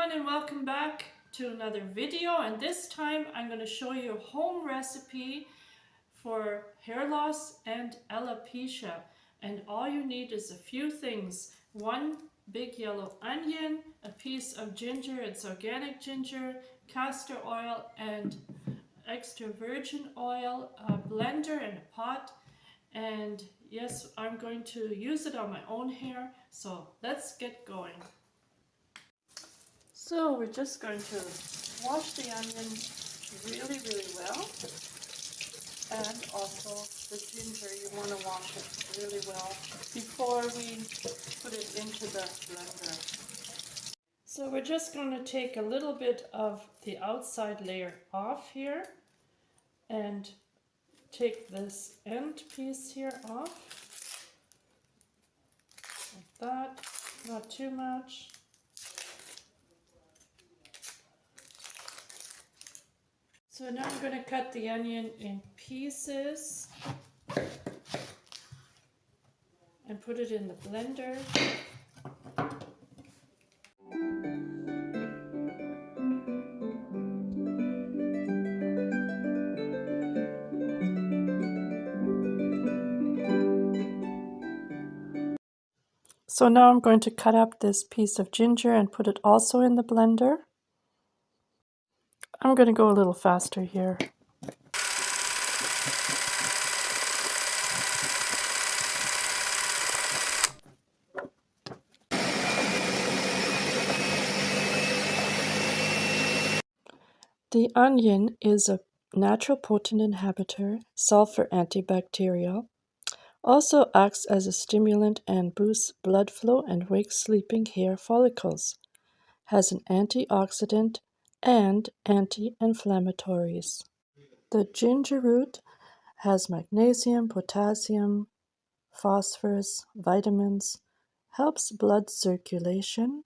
everyone, and welcome back to another video. And this time I'm going to show you a home recipe for hair loss and alopecia. And all you need is a few things: one big yellow onion, a piece of ginger, it's organic ginger, castor oil and extra virgin oil, a blender and a pot. And yes, I'm going to use it on my own hair, so let's get going. So we're just going to wash the onion really well, and also the ginger, you want to wash it really well before we put it into the blender. So we're just going to take a little bit of the outside layer off here and take this end piece here off, like that, not too much. So now I'm going to cut the onion in pieces and put it in the blender. So now I'm going to cut up this piece of ginger and put it also in the blender. I'm going to go a little faster here. The onion is a natural potent inhibitor, sulfur antibacterial, also acts as a stimulant and boosts blood flow and wakes sleeping hair follicles, has an antioxidant and anti-inflammatories. The ginger root has magnesium, potassium, phosphorus, vitamins, helps blood circulation.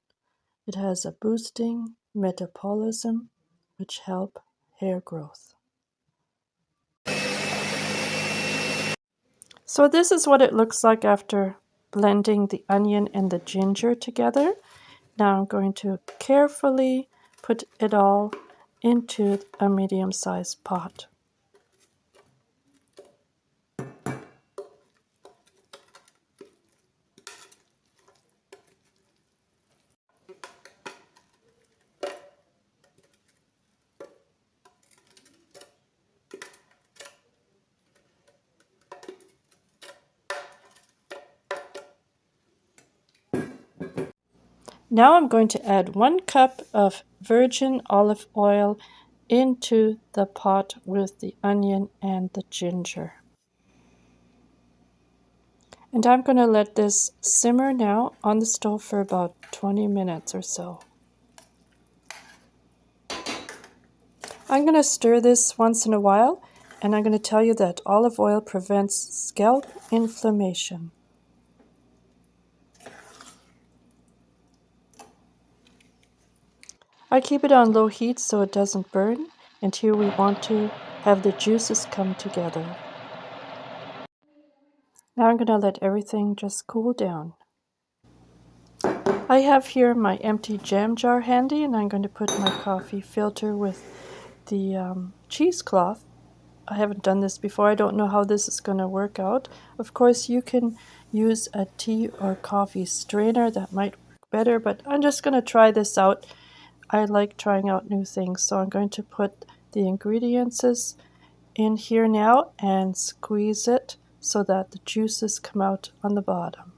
It has a boosting metabolism, which help hair growth. So this is what it looks like after blending the onion and the ginger together. Now I'm going to carefully put it all into a medium-sized pot. Now I'm going to add 1 cup of virgin olive oil into the pot with the onion and the ginger. And I'm going to let this simmer now on the stove for about 20 minutes or so. I'm going to stir this once in a while, and I'm going to tell you that olive oil prevents scalp inflammation. I keep it on low heat so it doesn't burn, and here we want to have the juices come together. Now I'm going to let everything just cool down. I have here my empty jam jar handy, and I'm going to put my coffee filter with the cheesecloth. I haven't done this before. I don't know how this is going to work out. Of course, you can use a tea or coffee strainer. That might work better, but I'm just going to try this out. I like trying out new things, so I'm going to put the ingredients in here now and squeeze it so that the juices come out on the bottom.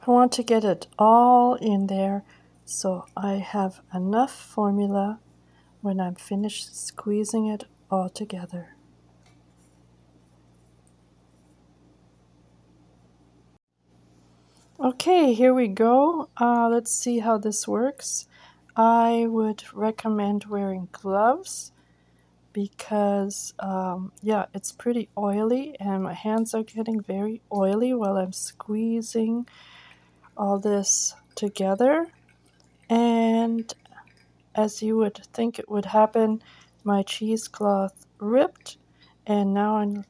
I want to get it all in there so I have enough formula when I'm finished squeezing it all together. Okay, here we go. Let's see how this works. I would recommend wearing gloves because, yeah, it's pretty oily and my hands are getting very oily while I'm squeezing all this together. And as you would think it would happen, my cheesecloth ripped, and now I'm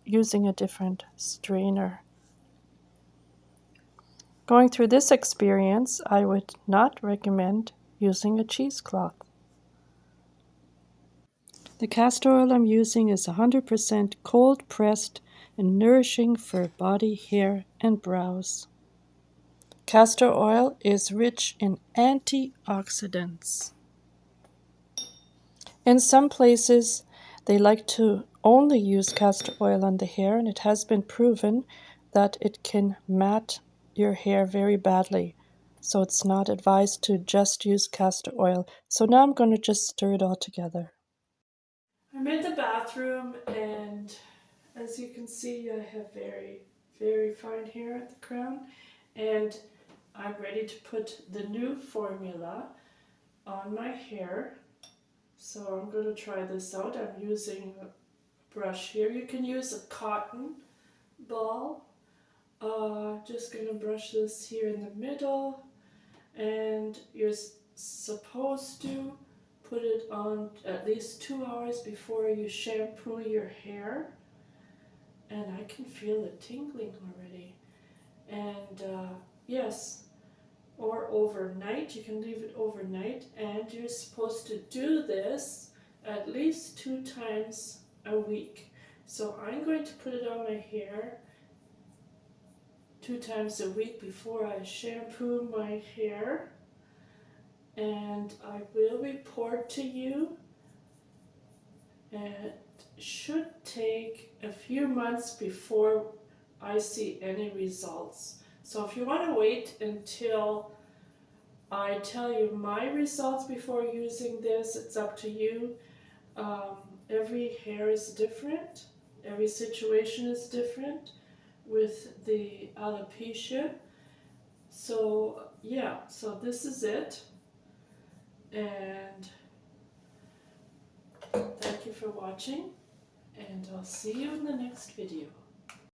using a different strainer. Going through this experience, I would not recommend using a cheesecloth. The castor oil I'm using is 100% cold pressed and nourishing for body, hair, and brows. Castor oil is rich in antioxidants. In some places, they like to only use castor oil on the hair, and it has been proven that it can mat your hair very badly. So it's not advised to just use castor oil. So now I'm going to just stir it all together. I'm in the bathroom, and as you can see, I have very, very fine hair at the crown, and I'm ready to put the new formula on my hair. So I'm going to try this out. I'm using a brush here. You can use a cotton ball. Just going to brush this here in the middle, and you're supposed to put it on at least 2 hours before you shampoo your hair. And I can feel it tingling already. And yes, or overnight. You can leave it overnight, and you're supposed to do this at least 2 times a week. So I'm going to put it on my hair 2 times a week before I shampoo my hair, and I will report to you. It should take a few months before I see any results. So if you want to wait until I tell you my results before using this, it's up to you. Every hair is different. Every situation is different with the alopecia. So yeah, so this is it. And thank you for watching. And I'll see you in the next video.